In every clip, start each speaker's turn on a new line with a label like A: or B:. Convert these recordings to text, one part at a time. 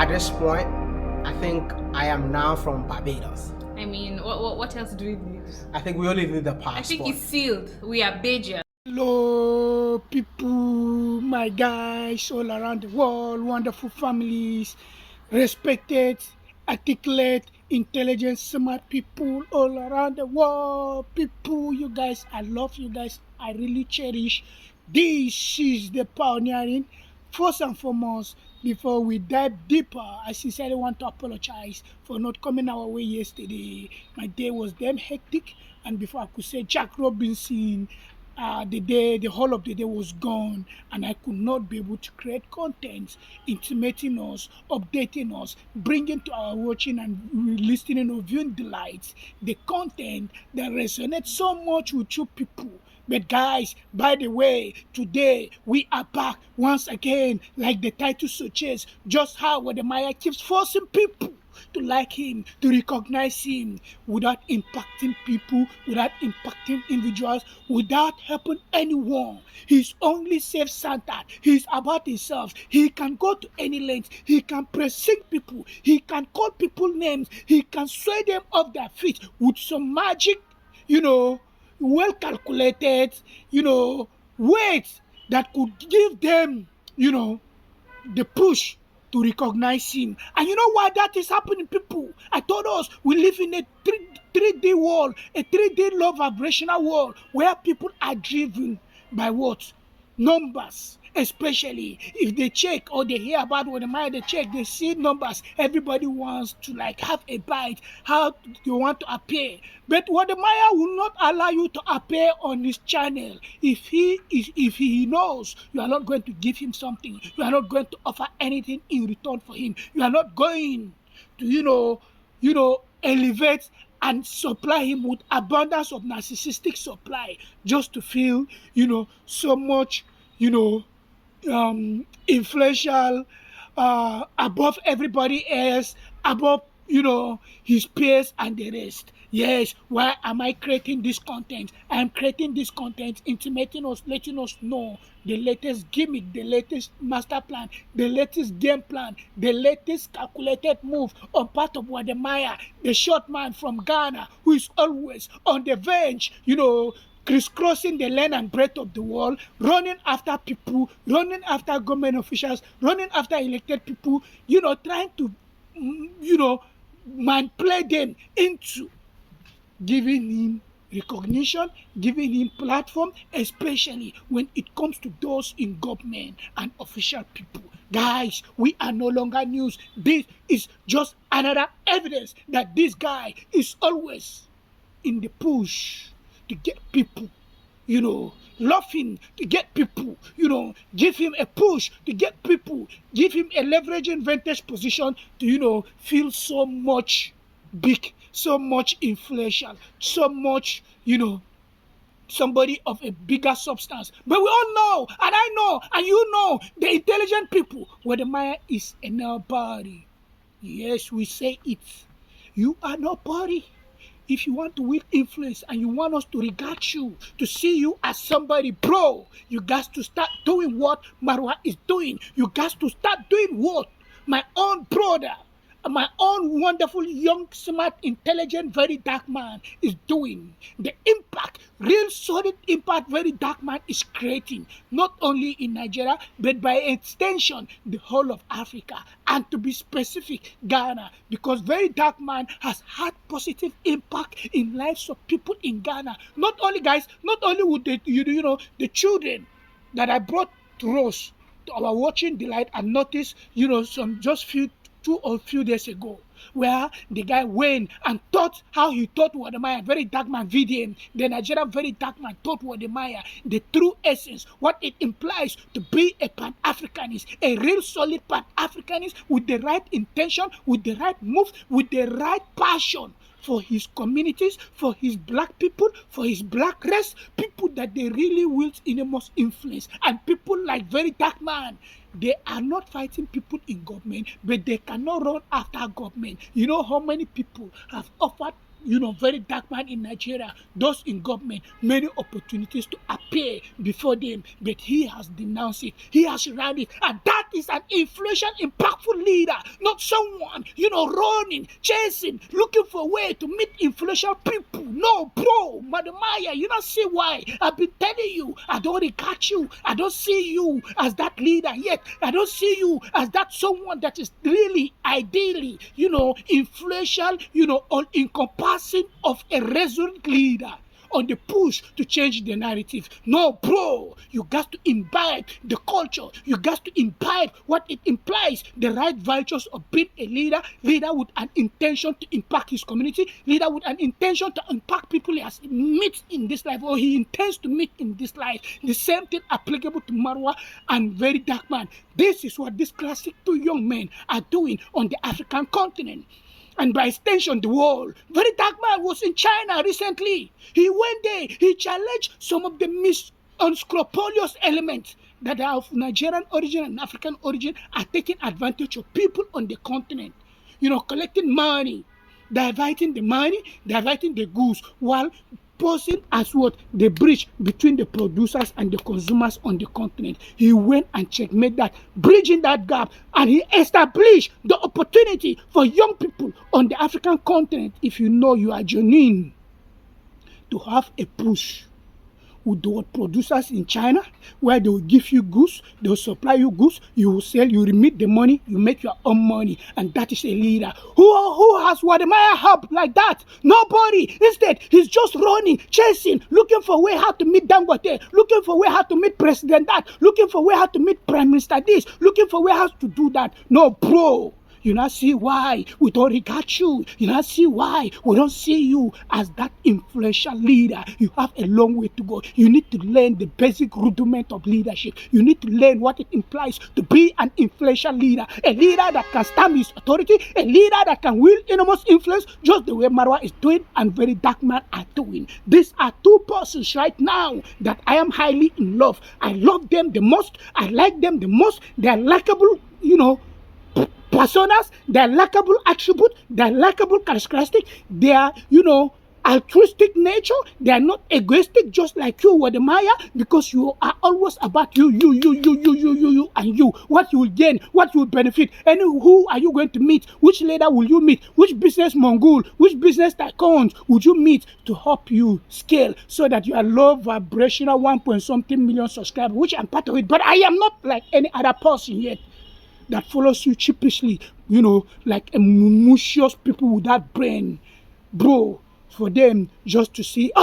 A: at this point, I think I am now from Barbados.
B: I mean, what else do we need?
A: I think we only need the passport.
B: I think it's sealed. We are Beja.
C: Hello, people, my guys all around the world, wonderful families, respected, articulate, intelligent, smart people all around the world. People, you guys, I love you guys. I really cherish. This is the pioneering. First and foremost, before we dive deeper, I sincerely want to apologize for not coming our way yesterday. My day was damn hectic, and before I could say Jack Robinson, the whole of the day was gone, and I could not be able to create content, intimating us, updating us, bringing to our watching and listening or viewing delights the content that resonates so much with you people. But guys, by the way, today we are back once again, like the title suggests, just how Wode Maya keeps forcing people to like him, to recognize him, without impacting people, without impacting individuals, without helping anyone. He's only self-centered. He's about himself. He can go to any length. He can precinct people. He can call people names. He can sway them off their feet with some magic, well calculated, weight that could give them, the push to recognize him. And you know why that is happening, people? I told us we live in a 3D world, a 3D love vibrational world where people are driven by what? Numbers. Especially if they check or they hear about Wode Maya, they check, they see numbers. Everybody wants to have a bite, how they want to appear. But Wode Maya will not allow you to appear on his channel if he knows you are not going to give him something. You are not going to offer anything in return for him. You are not going to elevate and supply him with abundance of narcissistic supply just to feel so much influential, above everybody else, above his peers and the rest. Yes, why am I creating this content? I am creating this content, intimating us, letting us know the latest gimmick, the latest master plan, the latest game plan, the latest calculated move on part of Wode Maya, the short man from Ghana who is always on the bench, crisscrossing the length and breadth of the world, running after people, running after government officials, running after elected people, trying to, manipulate them into giving him recognition, giving him platform, especially when it comes to those in government and official people. Guys, we are no longer news. This is just another evidence that this guy is always in the push to get people, love him, to get people, give him a push, to get people, give him a leveraging vantage position to, feel so much big, so much influential, so much, somebody of a bigger substance. But we all know, and I know, and you know, the intelligent people, Wode Maya is a nobody. Yes, we say it. You are nobody. If you want to wield influence and you want us to regard you, to see you as somebody, bro, you got to start doing what Marwa is doing. You got to start doing what my own brother, my own wonderful, young, smart, intelligent, very dark man is doing. The impact, real solid impact, very dark man is creating, not only in Nigeria, but by extension, the whole of Africa. And to be specific, Ghana, because very dark man has had positive impact in lives of people in Ghana. Not only, guys, not only with the children that I brought to us, to our watching delight and notice, some just few days ago, where the guy went and taught how he taught Wode Maya, very dark man VDM, the Nigerian very dark man taught Wode Maya the true essence, what it implies to be a Pan-Africanist, a real solid Pan-Africanist with the right intention, with the right move, with the right passion for his communities, for his black people, for his black race, people that they really wield enormous influence, and people like very dark man. They are not fighting people in government, but they cannot run after government. You know how many people have offered very dark man in Nigeria, those in government, many opportunities to appear before them, but he has denounced it. He has ran it, and that is an influential, impactful leader, not someone, running, chasing, looking for a way to meet influential people. No, bro, Wode Maya, you don't see why. I've been telling you, I don't regard you. I don't see you as that leader yet. I don't see you as that someone that is really, ideally, influential, all encompassing of a resolute leader on the push to change the narrative. No, bro, you got to imbibe the culture. You got to imbibe what it implies, the right virtues of being a leader with an intention to impact his community, leader with an intention to impact people he has met in this life or he intends to meet in this life. The same thing applicable to Marwa and Very Dark Man. This is what these classic two young men are doing on the African continent, and by extension the world. Very Dark Man was in China recently. He went there. He challenged some of the unscrupulous elements that are of Nigerian origin and African origin are taking advantage of people on the continent. Collecting money, diverting the goods, while posing as what the bridge between the producers and the consumers on the continent. He went and checkmate that, bridging that gap, and he established the opportunity for young people on the African continent, if you are genuine, to have a push with the producers in China, where they will give you goods, they will supply you goods, you will sell, you remit the money, you make your own money, and that is a leader. Who has Wode Maya help like that? Nobody. Instead, he's just running, chasing, looking for a way how to meet Dangote, looking for a way how to meet President that, looking for a way how to meet Prime Minister this, looking for a way how to do that. No, bro. You not see why we don't regard you. You not see why we don't see you as that influential leader. You have a long way to go. You need to learn the basic rudiment of leadership. You need to learn what it implies to be an influential leader. A leader that can stand his authority. A leader that can wield enormous influence, just the way Marwa is doing and Very Dark Man are doing. These are two persons right now that I am highly in love. I love them the most. I like them the most. They are likable, personas, their likable attribute, their likable characteristic, their, altruistic nature. They are not egoistic, just like you, Wode Maya, because you are always about you, and you. What you will gain, what you will benefit, and who are you going to meet? Which leader will you meet? Which business mogul, which business tycoons would you meet to help you scale so that you are low vibrational 1.something million subscribers, which I'm part of it, but I am not like any other person yet that follows you cheapishly, like a malicious people without brain. Bro, for them just to see,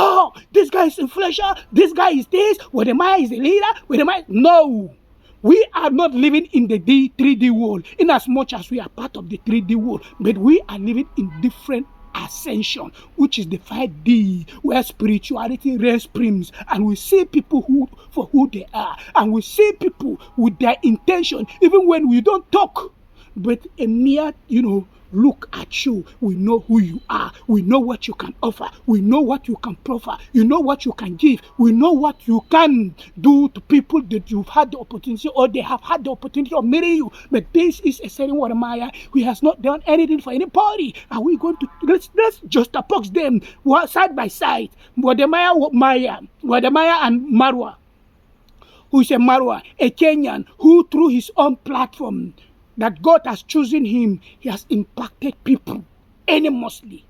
C: this guy is influential, this guy is this, Wode Maya is a leader, Wode Maya. No, we are not living in the 3D world, in as much as we are part of the 3D world, but we are living in different ascension, which is the 5D, where spirituality reigns supreme, and we see people for who they are, and we see people with their intention, even when we don't talk, but a mere, look at you. We know who you are. We know what you can offer. We know what you can proffer. You know what you can give. We know what you can do to people that you've had the opportunity or they have had the opportunity of meeting you. But this is a certain Wode Maya who has not done anything for anybody. Are we going to let's just approach them side by side? Wode Maya and Marwa, who is a Marwa, a Kenyan who through his own platform that God has chosen him, he has impacted people enormously,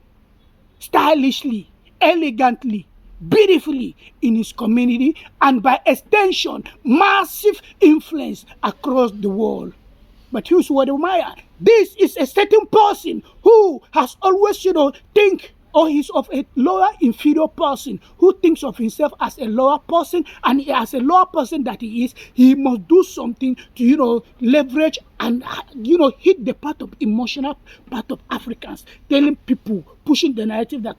C: stylishly, elegantly, beautifully in his community, and by extension, massive influence across the world. But who's Wode Maya? This is a certain person who has always, think, or he's of a lower, inferior person who thinks of himself as a lower person, and as a lower person that he is, he must do something to, leverage and, hit the part of emotional part of Africans, telling people, pushing the narrative that,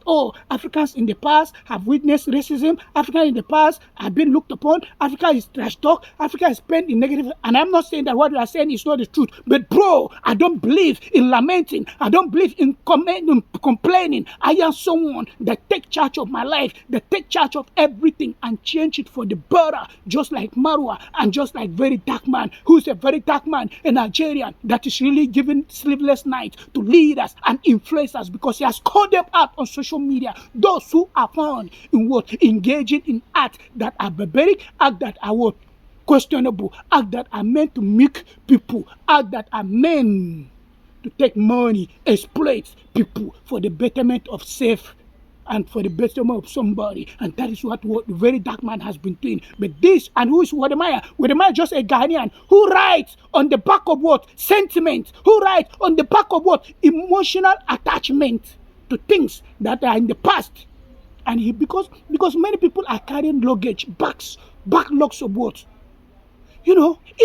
C: Africans in the past have witnessed racism, Africans in the past have been looked upon, Africa is trash talk, Africa is spent in negative, and I'm not saying that what you are saying is not the truth, but bro, I don't believe in lamenting, I don't believe in complaining. I am someone that take charge of my life, that take charge of everything and change it for the better, just like Marwa and just like Very Dark Man, who's a Very Dark Man, a Nigerian that is really giving sleepless nights to leaders and influencers because he has called call them out on social media. Those who are found in what? Engaging in acts that are barbaric, acts that are what? Questionable, acts that are meant to make people, acts that are meant to take money, exploit people for the betterment of self and for the betterment of somebody. And that is what the very dark man has been doing. But this, and who is Wode Maya? Wode Maya is just a Ghanaian who writes on the back of what? Sentiment. Who writes on the back of what? Emotional attachment to things that are in the past. And he, because many people are carrying luggage, backlogs of what?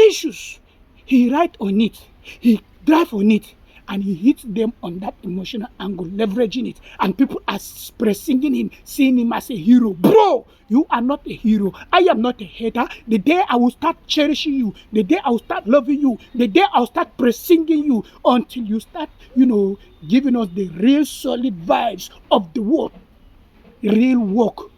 C: Issues. He writes on it. He drives on it. And he hits them on that emotional angle, leveraging it. And people are singing him, seeing him as a hero. Bro, you are not a hero. I am not a hater. The day I will start cherishing you, the day I will start loving you, the day I will start singing you, until you start, giving us the real solid vibes of the world, real work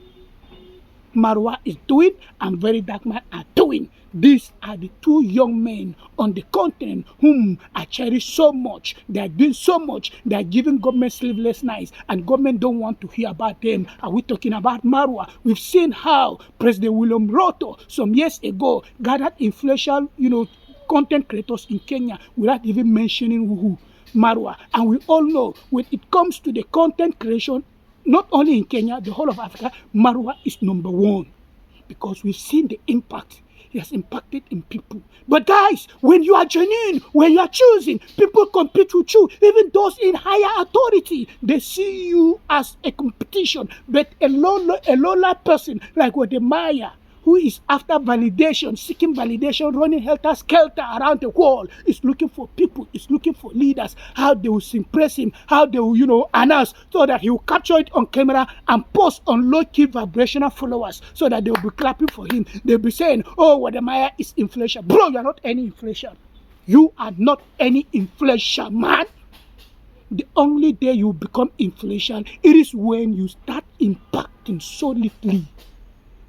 C: Marwa is doing and Very Dark Man are doing. These are the two young men on the continent whom I cherish so much. They are doing so much. They are giving government sleepless nights, and government don't want to hear about them. Are we talking about Marwa? We've seen how President William Ruto some years ago gathered influential, content creators in Kenya without even mentioning who Marwa. And we all know when it comes to the content creation, not only in Kenya, the whole of Africa, Marwa is number one, because we've seen the impact. He has impacted in people. But guys, when you are genuine, when you are choosing, people compete with you. Even those in higher authority, they see you as a competition. But a lowly person like Wode Maya, who is after validation, seeking validation, running helter-skelter around the world, is looking for people, is looking for leaders, how they will impress him, how they will, announce, so that he will capture it on camera and post on low-key vibrational followers, so that they will be clapping for him. They'll be saying, oh, Wode Maya is influential. Bro, you're not any influential. You are not any influential, man. The only day you become influential, it is when you start impacting solidly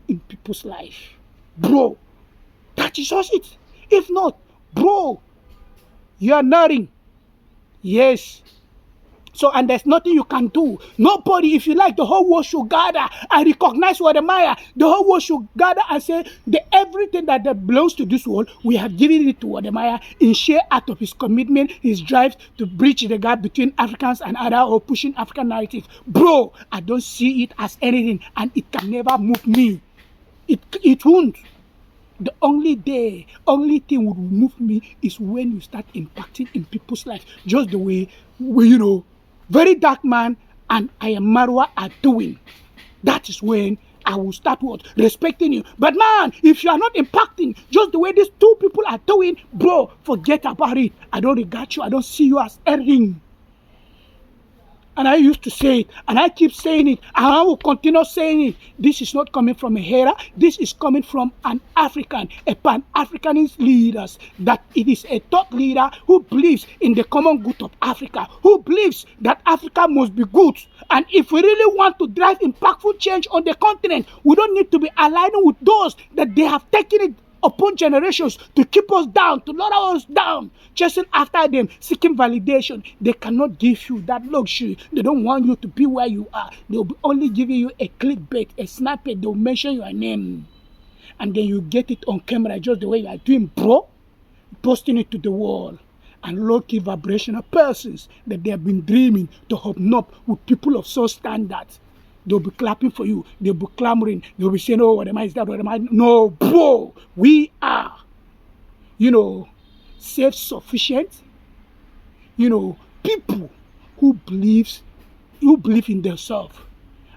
C: in people's life. Bro, that is just it. If not, bro, you are nothing. Yes. So, and there's nothing you can do. Nobody, if you like, the whole world should gather and recognize Wode Maya. The whole world should gather and say, everything that belongs to this world, we have given it to Wode Maya in sheer act of his commitment, his drive to bridge the gap between Africans and other, or pushing African narrative. Bro, I don't see it as anything, and it can never move me. It won't. The only thing would move me is when you start impacting in people's life, just the way Very Dark Man and I Am Marwa are doing. That is when I will start respecting you. But man, if you are not impacting just the way these two people are doing, bro, forget about it. I don't regard you. I don't see you as anything. And I used to say it, and I keep saying it, and I will continue saying it. This is not coming from a hater. This is coming from an African, a Pan-Africanist leader. That it is a thought leader who believes in the common good of Africa, who believes that Africa must be good. And if we really want to drive impactful change on the continent, we don't need to be aligning with those that they have taken it upon generations to keep us down, to lower us down, chasing after them, seeking validation. They cannot give you that luxury. They don't want you to be where you are. They'll be only giving you a clickbait, a snippet. They'll mention your name, and then you get it on camera just the way you are doing, bro, posting it to the wall. And low-key vibrational persons that they have been dreaming to hobnob with people of such standards. They'll be clapping for you. They'll be clamoring. They'll be saying, oh, what am I? Is that what am I? No, bro. We are, self-sufficient, people who believe in themselves.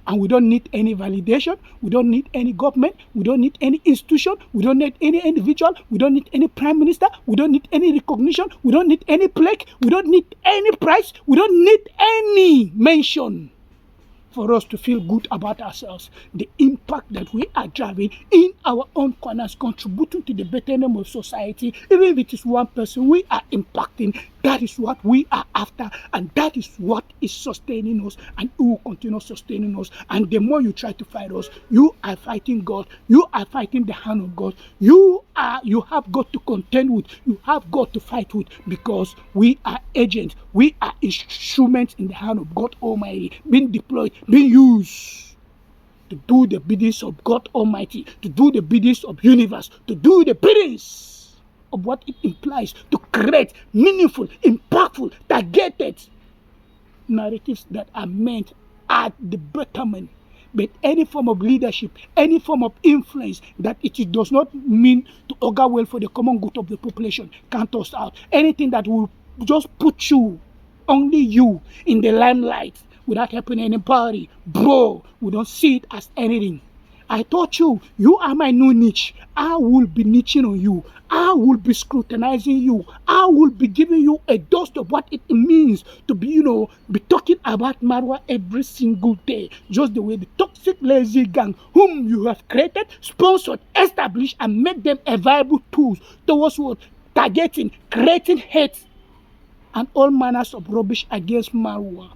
C: And we don't need any validation. We don't need any government. We don't need any institution. We don't need any individual. We don't need any prime minister. We don't need any recognition. We don't need any plaque. We don't need any prize. We don't need any mention for us to feel good about ourselves. The impact that we are driving in our own corners, contributing to the betterment of society. Even if it is one person we are impacting, that is what we are after, and that is what is sustaining us, and it will continue sustaining us. And the more you try to fight us, you are fighting God. You are fighting the hand of God. You have got to contend with. You have got to fight with, because we are agents. We are instruments in the hand of God Almighty, being deployed, being used to do the biddings of God Almighty, to do the biddings of universe, to do the biddings of what it implies to create meaningful, impactful, targeted narratives that are meant at the betterment. But any form of leadership, any form of influence that it does not mean to augur well for the common good of the population can toss out. Anything that will just put you, only you, in the limelight without helping anybody, bro, we don't see it as anything. I told you, you are my new niche. I will be niching on you. I will be scrutinizing you. I will be giving you a dose of what it means to be, be talking about Marwa every single day. Just the way the toxic, lazy gang, whom you have created, sponsored, established, and made them a viable tool towards what? Targeting, creating hate, and all manners of rubbish against Marwa.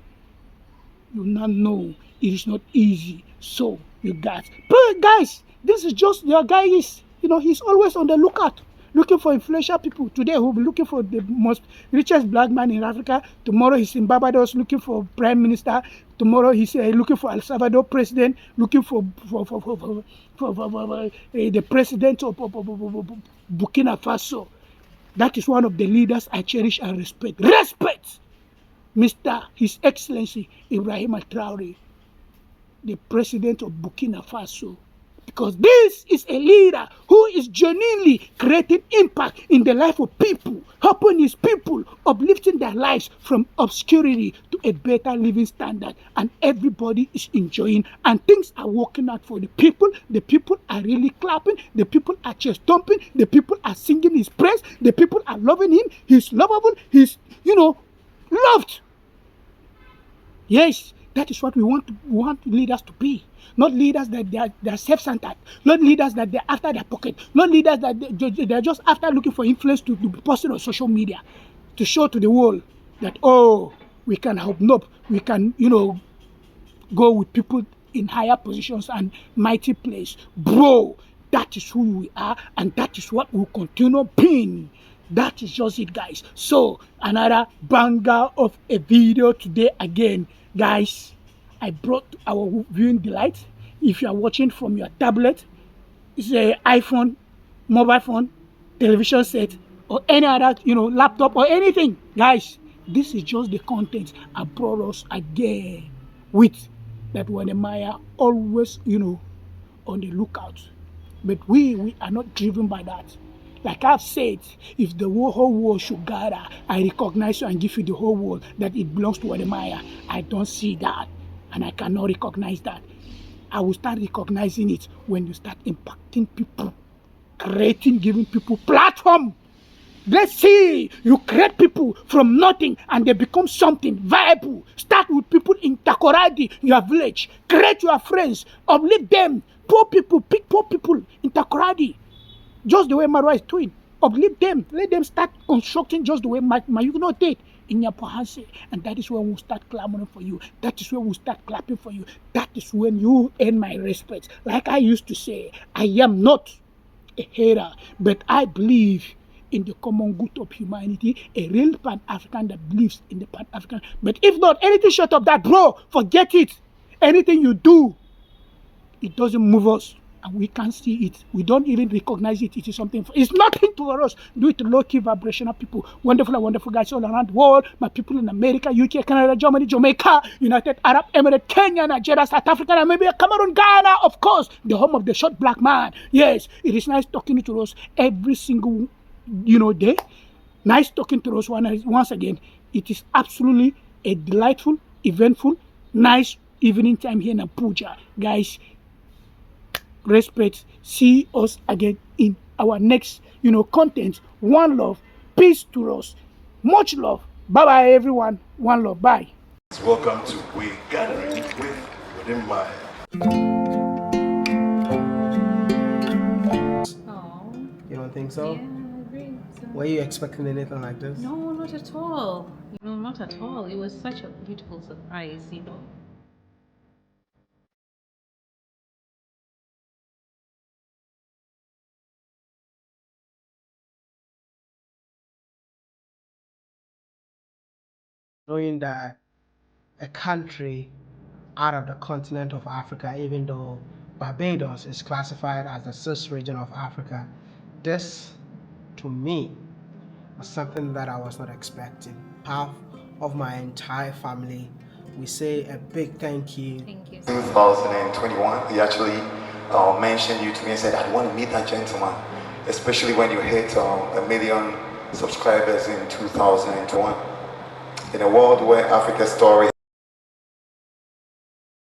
C: You now know it is not easy. So, you guys. But guys, this is just your guy is, he's always on the lookout, looking for influential people. Today he'll be looking for the most richest black man in Africa. Tomorrow he's in Barbados looking for prime minister. Tomorrow he's looking for El Salvador president, looking for the president of Burkina Faso. That is one of the leaders I cherish and respect. Respect! Mr. His Excellency Ibrahim Traore, the president of Burkina Faso, because this is a leader who is genuinely creating impact in the life of people, helping his people, uplifting their lives from obscurity to a better living standard, and everybody is enjoying, and things are working out for the people. The people are really clapping, the people are chest thumping, the people are singing his praise, the people are loving him, he's lovable, he's, loved. Yes, that is what we want leaders to be. Not leaders that they are self-centered. Not leaders that they're after their pocket. Not leaders that they're just after looking for influence to be posted on social media, to show to the world that, we can help. Nope, we can, go with people in higher positions and mighty place. Bro, that is who we are, and that is what we'll continue being. That is just it, guys. So, another banger of a video today again. Guys, I brought our viewing delight. If you are watching from your tablet, it's an iPhone, mobile phone, television set, or any other, laptop or anything. Guys, this is just the content I brought us again with that Wode Maya always, on the lookout. But we are not driven by that. Like I've said, if the whole world should gather, I recognize you and give you the whole world that it belongs to Wode Maya. I don't see that, and I cannot recognize that. I will start recognizing it when you start impacting people, creating, giving people platform. Let's see, you create people from nothing and they become something viable. Start with people in Takoradi, your village. Create your friends, uplift them. Poor people, pick poor people in Takoradi. Just the way Marwa is doing. Uplift them. Let them start constructing just the way Mayugno did in Yapohanse. And that is when we'll start clamoring for you. That is when we'll start clapping for you. That is when you earn my respect. Like I used to say, I am not a hater, but I believe in the common good of humanity, a real Pan-African that believes in the Pan-African. But if not, anything short of that, bro, forget it. Anything you do, it doesn't move us. And we can't see it. We don't even recognize it. It is something. It's nothing to us. Do it to low-key vibrational people. Wonderful guys all around the world. My people in America, UK, Canada, Germany, Jamaica, United Arab Emirates, Kenya, Nigeria, South Africa, Namibia, Cameroon, Ghana, of course, the home of the short black man. Yes, it is nice talking to us every single, day. Nice talking to us once again. It is absolutely a delightful, eventful, nice evening time here in Abuja. Guys, respect. See us again in our next, content. One love. Peace to us. Much love. Bye-bye, everyone. One love. Bye.
D: Welcome to We Gathering with Wode Maya.
A: think so?
B: Yeah, I agree. So.
A: Were you expecting anything like this?
B: No, not at all. Not at all. It was such a beautiful surprise.
A: Knowing that a country out of the continent of Africa, even though Barbados is classified as the sixth region of Africa, this, to me, was something that I was not expecting. Half of my entire family, we say a big thank you.
B: Thank you.
D: 2021, he actually mentioned you to me and said, I want to meet that gentleman, especially when you hit 1 million subscribers in 2021. In a world where Africa's story